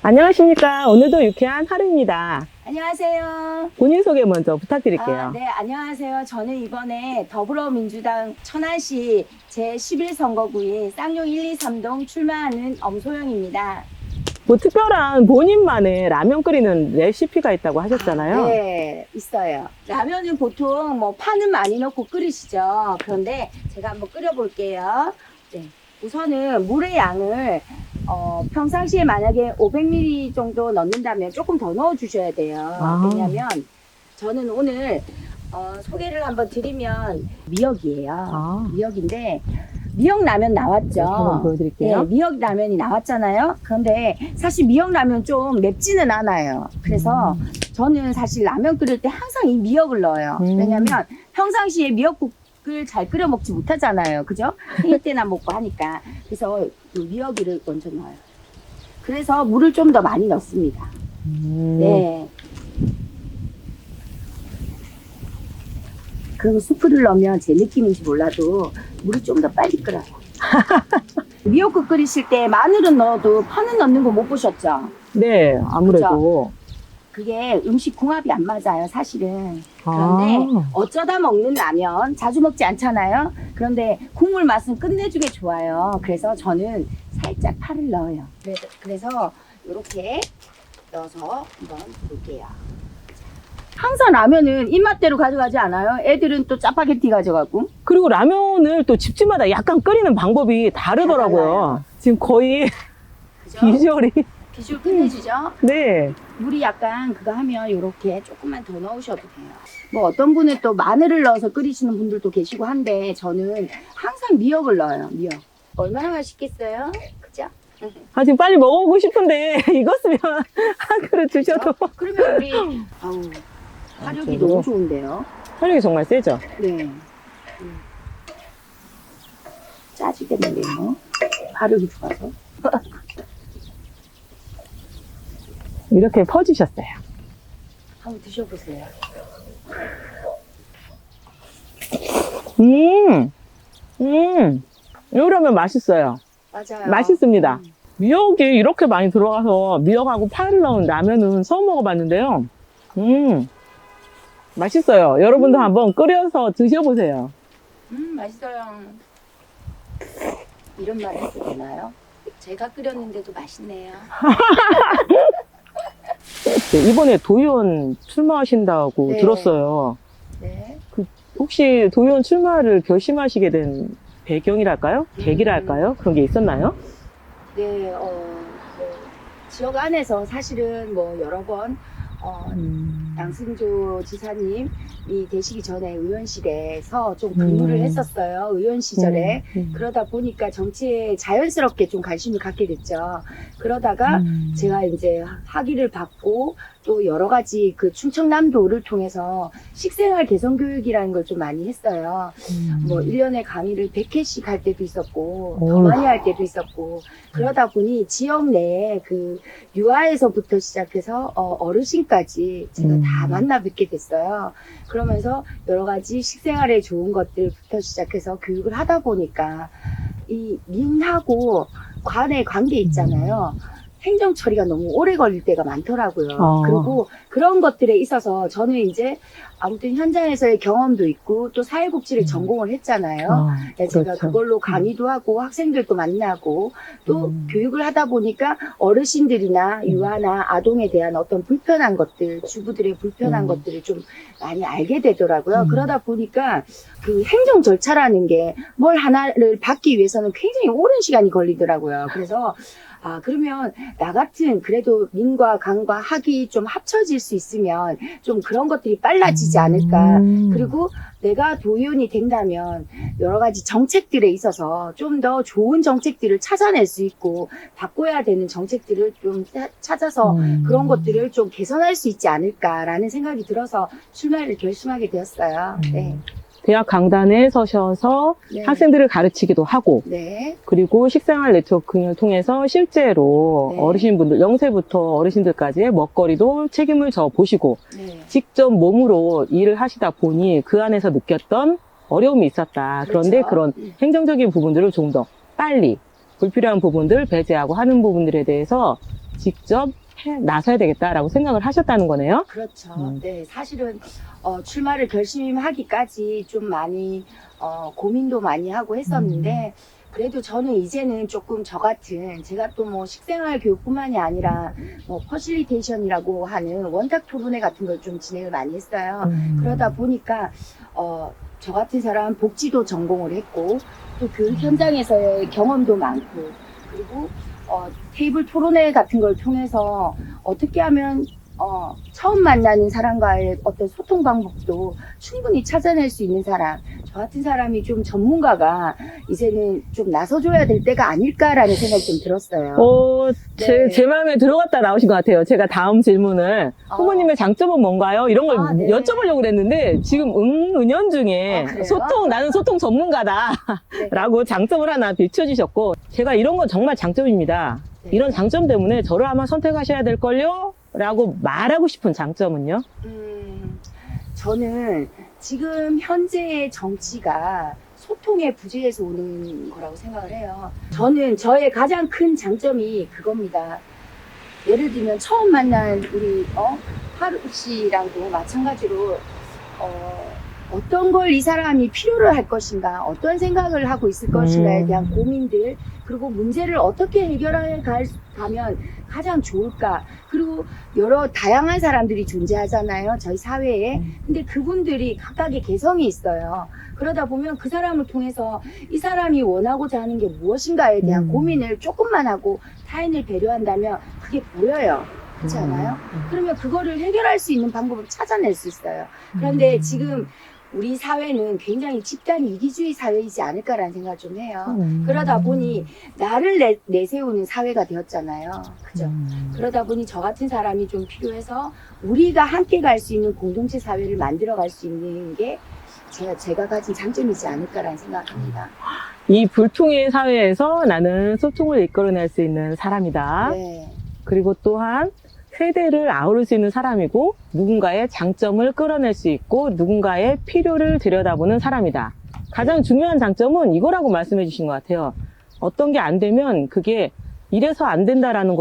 안녕하십니까. 오늘도 유쾌한 하루입니다. 안녕하세요. 본인 소개 먼저 부탁드릴게요. 네, 안녕하세요. 저는 이번에 더불어민주당 천안시 제11선거구인 쌍용 1, 2, 3동 출마하는 엄소영입니다. 뭐 특별한 본인만의 라면 끓이는 레시피가 있다고 하셨잖아요. 네, 있어요. 라면은 보통 뭐 파는 많이 넣고 끓이시죠. 그런데 제가 한번 끓여볼게요. 네, 우선은 물의 양을 평상시에 만약에 500ml 정도 넣는다면 조금 더 넣어주셔야 돼요. 왜냐면 저는 오늘 소개를 한번 드리면 미역이에요. 미역인데 미역 라면 나왔죠. 한번 보여드릴게요. 네, 미역 라면이 나왔잖아요. 그런데 사실 미역 라면 좀 맵지는 않아요. 그래서 저는 사실 라면 끓일 때 항상 이 미역을 넣어요. 왜냐면 평상시에 미역국을 잘 끓여 먹지 못하잖아요. 그죠? 생일 때나 먹고 하니까. 그래서 미역을 먼저 넣어요. 그래서 물을 좀 더 많이 넣습니다. 네. 그리고 수프를 넣으면 제 느낌인지 몰라도 물이 좀 더 빨리 끓어요. 미역국 끓이실 때 마늘은 넣어도 파는 넣는 거 못 보셨죠? 네, 아무래도. 그게 음식 궁합이 안 맞아요, 사실은. 그런데 어쩌다 먹는 라면 자주 먹지 않잖아요. 그런데 국물 맛은 끝내주게 좋아요. 그래서 저는 살짝 파를 넣어요. 그래서 이렇게 넣어서 한번 볼게요. 항상 라면은 입맛대로 가져가지 않아요? 애들은 또 짜파게티 가져가고. 그리고 라면을 또 집집마다 약간 끓이는 방법이 다르더라고요. 지금 거의 그죠? 비주얼이. 비주얼 끝내주죠? 네. 물이 약간 그거 하면 이렇게 조금만 더 넣으셔도 돼요. 뭐 어떤 분은 또 마늘을 넣어서 끓이시는 분들도 계시고 한데 저는 항상 미역을 넣어요. 미역. 얼마나 맛있겠어요? 그죠? 지금 빨리 먹어보고 싶은데 익었으면 한 그릇 주셔도. 그러면 우리 화력이 저도. 너무 좋은데요? 활력이 정말 세죠? 네. 짜지겠는데요? 화력이 좋아서. 이렇게 퍼주셨어요. 한번 드셔보세요. 이러면 맛있어요. 맞아요. 맛있습니다. 미역이 이렇게 많이 들어가서 미역하고 파를 넣은 라면은 처음 먹어봤는데요. 맛있어요. 여러분도 한번 끓여서 드셔보세요. 맛있어요. 이런 말 해도 되나요? 제가 끓였는데도 맛있네요. 네, 이번에 도의원 출마하신다고 네. 들었어요. 네. 혹시 도의원 출마를 결심하시게 된 배경이랄까요? 계기랄까요? 그런 게 있었나요? 네, 지역 안에서 사실은 뭐 여러 번, 양승조 지사님이 되시기 전에 의원실에서 좀 근무를 했었어요. 의원 시절에. 그러다 보니까 정치에 자연스럽게 좀 관심을 갖게 됐죠. 그러다가 제가 이제 학위를 받고 또 여러 가지 그 충청남도를 통해서 식생활 개선 교육이라는 걸 좀 많이 했어요. 뭐 1년에 강의를 100회씩 할 때도 있었고 더 많이 할 때도 있었고 그러다 보니 지역 내에 그 유아에서부터 시작해서 어르신까지 제가 다 만나 뵙게 됐어요. 그러면서 여러 가지 식생활에 좋은 것들부터 시작해서 교육을 하다 보니까 이 민하고 관의 관계 있잖아요. 행정 처리가 너무 오래 걸릴 때가 많더라고요. 그리고 그런 것들에 있어서 저는 이제 아무튼 현장에서의 경험도 있고 또 사회복지를 전공을 했잖아요. 제가 그렇죠. 그걸로 강의도 하고 학생들도 만나고 또 교육을 하다 보니까 어르신들이나 유아나 아동에 대한 어떤 불편한 것들, 주부들의 불편한 것들을 좀 많이 알게 되더라고요. 그러다 보니까 그 행정 절차라는 게 뭘 하나를 받기 위해서는 굉장히 오랜 시간이 걸리더라고요. 그래서 그러면 나 같은 그래도 민과 강과 학이 좀 합쳐질 수 있으면 좀 그런 것들이 빨라지지 않을까. 그리고 내가 도의원이 된다면 여러 가지 정책들에 있어서 좀 더 좋은 정책들을 찾아낼 수 있고 바꿔야 되는 정책들을 좀 찾아서 그런 것들을 좀 개선할 수 있지 않을까라는 생각이 들어서 출마를 결심하게 되었어요. 네. 대학 강단에 서셔서 네. 학생들을 가르치기도 하고 네. 그리고 식생활 네트워킹을 통해서 실제로 네. 어르신분들, 0세부터 어르신들까지의 먹거리도 책임을 져 보시고 네. 직접 몸으로 일을 하시다 보니 그 안에서 느꼈던 어려움이 있었다. 그런데 그렇죠. 그런 행정적인 부분들을 좀 더 빨리 불필요한 부분들 배제하고 하는 부분들에 대해서 직접 나서야 되겠다라고 생각을 하셨다는 거네요. 그렇죠. 네, 사실은 출마를 결심하기까지 좀 많이 고민도 많이 하고 했었는데 그래도 저는 이제는 조금 저 같은 제가 또 뭐 식생활 교육뿐만이 아니라 뭐 퍼실리테이션이라고 하는 원탁 토론회 같은 걸 좀 진행을 많이 했어요. 그러다 보니까 저 같은 사람 복지도 전공을 했고 또 교육 현장에서의 경험도 많고 그리고 테이블 토론회 같은 걸 통해서 어떻게 하면 처음 만나는 사람과의 어떤 소통 방법도 충분히 찾아낼 수 있는 사람, 저 같은 사람이 좀 전문가가 이제는 좀 나서줘야 될 때가 아닐까라는 생각이 좀 들었어요. 네. 제 마음에 들어갔다 나오신 것 같아요. 제가 다음 질문을 후보님의 장점은 뭔가요? 이런 걸 네. 여쭤보려고 그랬는데 지금 은연중에 그래요? 나는 소통 전문가다 네. 라고 장점을 하나 비춰주셨고 제가 이런 건 정말 장점입니다. 네. 이런 장점 때문에 저를 아마 선택하셔야 될걸요? 라고 말하고 싶은 장점은요? 저는 지금 현재의 정치가 소통의 부재에서 오는 거라고 생각을 해요. 저는 저의 가장 큰 장점이 그겁니다. 예를 들면 처음 만난 우리 하루 씨랑도 마찬가지로 어떤 걸 이 사람이 필요로 할 것인가, 어떤 생각을 하고 있을 것인가에 대한 고민들, 그리고 문제를 어떻게 해결해 가면 가장 좋을까. 그리고 여러 다양한 사람들이 존재하잖아요, 저희 사회에. 근데 그분들이 각각의 개성이 있어요. 그러다 보면 그 사람을 통해서 이 사람이 원하고자 하는 게 무엇인가에 대한 고민을 조금만 하고 타인을 배려한다면 그게 보여요. 그렇지 않아요? 그러면 그거를 해결할 수 있는 방법을 찾아낼 수 있어요. 그런데 지금 우리 사회는 굉장히 집단 이기주의 사회이지 않을까라는 생각을 좀 해요. 그러다 보니 나를 내세우는 사회가 되었잖아요. 그죠? 그러다 보니 저 같은 사람이 좀 필요해서 우리가 함께 갈 수 있는 공동체 사회를 만들어 갈 수 있는 게 제가 가진 장점이지 않을까라는 생각합니다. 이 불통의 사회에서 나는 소통을 이끌어낼 수 있는 사람이다. 네. 그리고 또한 세대를 아우를 수 있는 사람이고 누군가의 장점을 끌어낼 수 있고 누군가의 필요를 들여다보는 사람이다. 가장 중요한 장점은 이거라고 말씀해 주신 것 같아요. 어떤 게 안 되면 그게 이래서 안 된다라는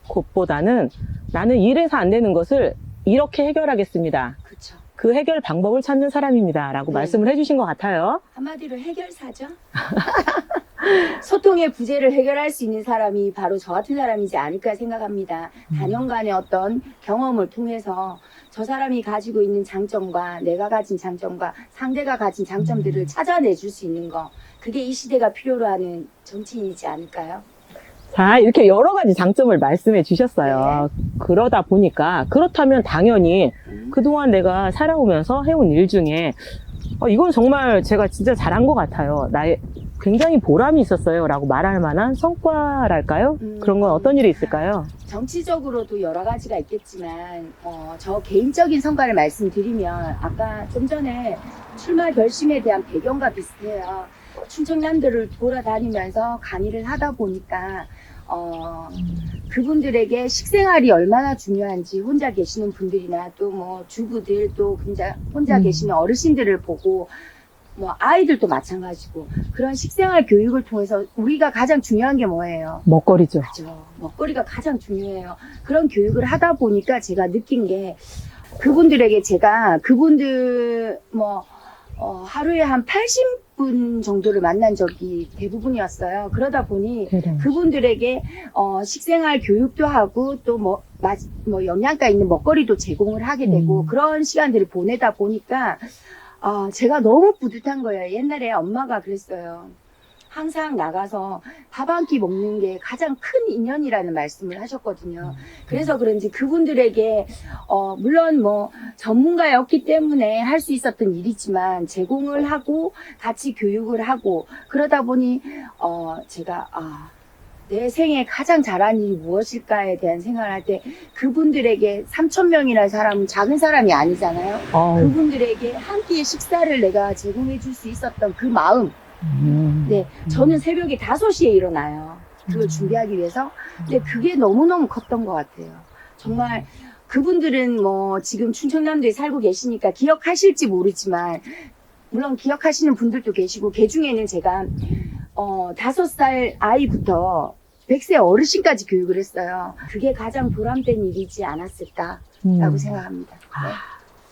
것보다는 나는 이래서 안 되는 것을 이렇게 해결하겠습니다. 그렇죠. 그 해결 방법을 찾는 사람입니다. 라고 네. 말씀을 해주신 것 같아요. 한마디로 해결사죠. 소통의 부재를 해결할 수 있는 사람이 바로 저 같은 사람이지 않을까 생각합니다. 단연간의 어떤 경험을 통해서 저 사람이 가지고 있는 장점과 내가 가진 장점과 상대가 가진 장점들을 찾아내줄 수 있는 거, 그게 이 시대가 필요로 하는 정치인이지 않을까요? 자, 이렇게 여러 가지 장점을 말씀해 주셨어요. 그러다 보니까 그렇다면 당연히 그동안 내가 살아오면서 해온 일 중에 이건 정말 제가 진짜 잘한 것 같아요. 나의 굉장히 보람이 있었어요 라고 말할 만한 성과랄까요? 그런 건 어떤 일이 있을까요? 정치적으로도 여러 가지가 있겠지만 저 개인적인 성과를 말씀드리면 아까 좀 전에 출마 결심에 대한 배경과 비슷해요. 춘천남도를 돌아다니면서 강의를 하다 보니까 그분들에게 식생활이 얼마나 중요한지 혼자 계시는 분들이나 또 뭐 주부들 또 혼자 계시는 어르신들을 보고 뭐 아이들도 마찬가지고 그런 식생활 교육을 통해서 우리가 가장 중요한 게 뭐예요? 먹거리죠. 그죠. 먹거리가 가장 중요해요. 그런 교육을 하다 보니까 제가 느낀 게 그분들에게 제가 그분들 하루에 한 80분 정도를 만난 적이 대부분이었어요. 그러다 보니 그분들에게 식생활 교육도 하고 또 영양가 있는 먹거리도 제공을 하게 되고 그런 시간들을 보내다 보니까 제가 너무 뿌듯한 거예요. 옛날에 엄마가 그랬어요. 항상 나가서 밥 한 끼 먹는 게 가장 큰 인연이라는 말씀을 하셨거든요. 그래서 그런지 그분들에게 물론 전문가였기 때문에 할 수 있었던 일이지만 제공을 하고 같이 교육을 하고 그러다 보니 제가 내 생에 가장 잘한 일이 무엇일까에 대한 생각을 할 때 그분들에게 3,000명이라는 사람은 작은 사람이 아니잖아요. 그분들에게 한 끼의 식사를 내가 제공해 줄 수 있었던 그 마음. 네, 저는 새벽에 5시에 일어나요. 그걸 준비하기 위해서. 근데 그게 너무너무 컸던 것 같아요. 정말 그분들은 지금 춘천남도에 살고 계시니까 기억하실지 모르지만 물론 기억하시는 분들도 계시고 그 중에는 제가 5살 아이부터 100세 어르신까지 교육을 했어요. 그게 가장 보람된 일이지 않았을까라고 생각합니다. 네.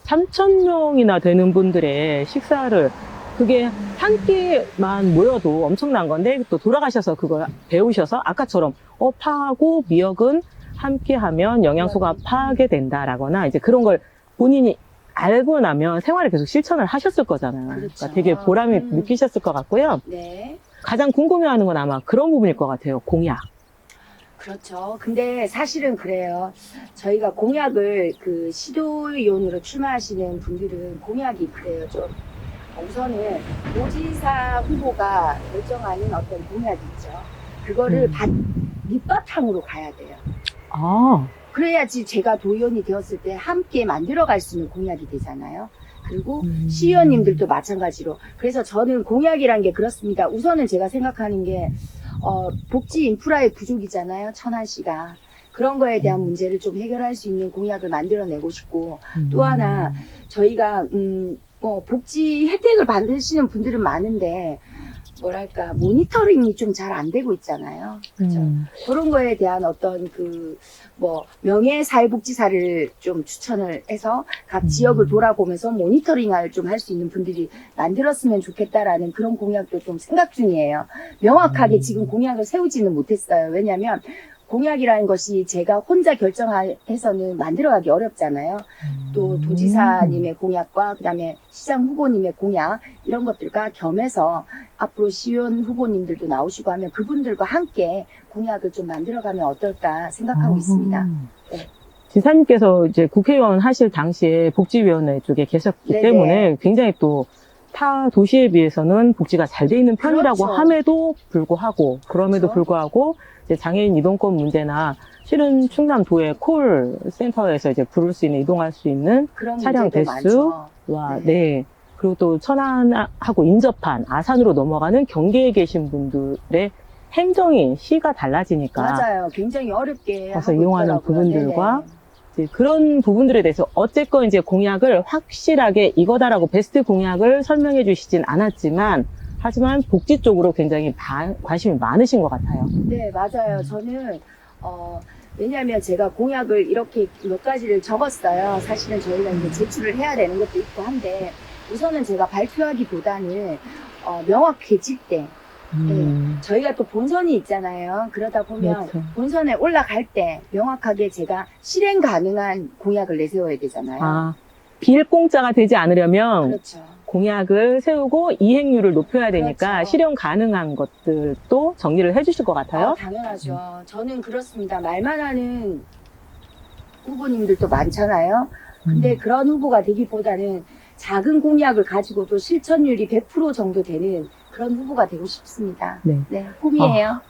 3,000명이나 되는 분들의 식사를 그게 한 끼만 모여도 엄청난 건데 또 돌아가셔서 그걸 배우셔서 아까처럼 파하고 미역은 함께 하면 영양소가 파괴된다라거나 이제 그런 걸 본인이 알고 나면 생활에 계속 실천을 하셨을 거잖아요. 그렇죠. 그러니까 되게 보람이 느끼셨을 것 같고요. 네. 가장 궁금해하는 건 아마 그런 부분일 것 같아요. 공약. 그렇죠. 근데 사실은 그래요. 저희가 공약을 그 시도위원으로 출마하시는 분들은 공약이 그래요. 좀 우선은 도지사 후보가 결정하는 어떤 공약이 있죠. 그거를 밑바탕으로 가야 돼요. 아, 그래야지 제가 도의원이 되었을 때 함께 만들어갈 수 있는 공약이 되잖아요. 그리고 시의원님들도 마찬가지로. 그래서 저는 공약이란 게 그렇습니다. 우선은 제가 생각하는 게 복지 인프라의 부족이잖아요. 천안시가. 그런 거에 대한 문제를 좀 해결할 수 있는 공약을 만들어내고 싶고 또 하나 저희가 복지 혜택을 받으시는 분들은 많은데 뭐랄까 모니터링이 좀 잘 안 되고 있잖아요. 그렇죠. 그런 거에 대한 어떤 명예사회복지사를 좀 추천을 해서 각 지역을 돌아보면서 모니터링을 좀 할 수 있는 분들이 만들었으면 좋겠다라는 그런 공약도 좀 생각 중이에요. 명확하게 지금 공약을 세우지는 못했어요. 왜냐하면 공약이라는 것이 제가 혼자 결정해서는 만들어가기 어렵잖아요. 또 도지사님의 공약과 그다음에 시장 후보님의 공약 이런 것들과 겸해서 앞으로 시의원 후보님들도 나오시고 하면 그분들과 함께 공약을 좀 만들어가면 어떨까 생각하고 있습니다. 네. 지사님께서 이제 국회의원 하실 당시에 복지위원회 쪽에 계셨기 네네. 때문에 굉장히 또 타 도시에 비해서는 복지가 잘 돼 있는 편이라고 그렇죠. 함에도 불구하고 그럼에도 그렇죠. 불구하고 이제 장애인 이동권 문제나 실은 충남도의 콜센터에서 이제 부를 수 있는 이동할 수 있는 그런 차량 문제도 대수와 많죠. 네. 그리고 또 천안하고 인접한 아산으로 넘어가는 경계에 계신 분들의 행정이 시가 달라지니까 맞아요. 굉장히 어렵게 가서 하고 이용하는 있더라고요. 부분들과 네네. 이제 그런 부분들에 대해서 어쨌건 이제 공약을 확실하게 이거다라고 베스트 공약을 설명해 주시진 않았지만 하지만 복지 쪽으로 굉장히 관심이 많으신 것 같아요. 네, 맞아요. 저는 왜냐하면 제가 공약을 이렇게 몇 가지를 적었어요. 사실은 저희가 이제 제출을 해야 되는 것도 있고 한데 우선은 제가 발표하기보다는 명확해질 때 저희가 또 본선이 있잖아요. 그러다 보면 그렇죠. 본선에 올라갈 때 명확하게 제가 실행 가능한 공약을 내세워야 되잖아요. 아, 빌공짜가 되지 않으려면 그렇죠. 공약을 세우고 이행률을 높여야 되니까 그렇죠. 실현 가능한 것들도 정리를 해주실 것 같아요. 당연하죠. 저는 그렇습니다. 말만 하는 후보님들도 많잖아요. 근데 그런 후보가 되기보다는 작은 공약을 가지고도 실천율이 100% 정도 되는 그런 후보가 되고 싶습니다. 네. 꿈이에요.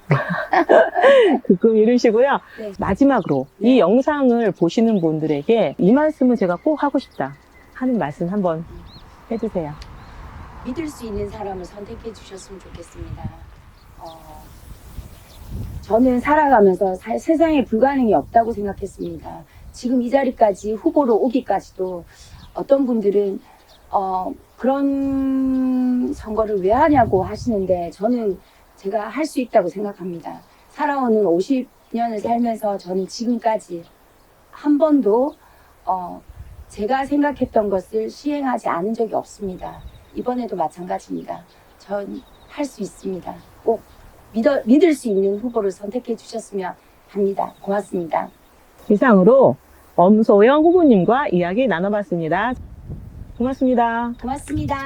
그 꿈 이루시고요. 네. 마지막으로 네. 이 영상을 보시는 분들에게 이 말씀을 제가 꼭 하고 싶다 하는 말씀 한번 해주세요. 믿을 수 있는 사람을 선택해 주셨으면 좋겠습니다. 저는 살아가면서 세상에 불가능이 없다고 생각했습니다. 지금 이 자리까지 후보로 오기까지도 어떤 분들은 그런 선거를 왜 하냐고 하시는데 저는 제가 할 수 있다고 생각합니다. 살아오는 50년을 살면서 저는 지금까지 한 번도 제가 생각했던 것을 시행하지 않은 적이 없습니다. 이번에도 마찬가지입니다. 전 할 수 있습니다. 꼭 믿을 수 있는 후보를 선택해 주셨으면 합니다. 고맙습니다. 이상으로 엄소영 후보님과 이야기 나눠봤습니다. 고맙습니다. 고맙습니다.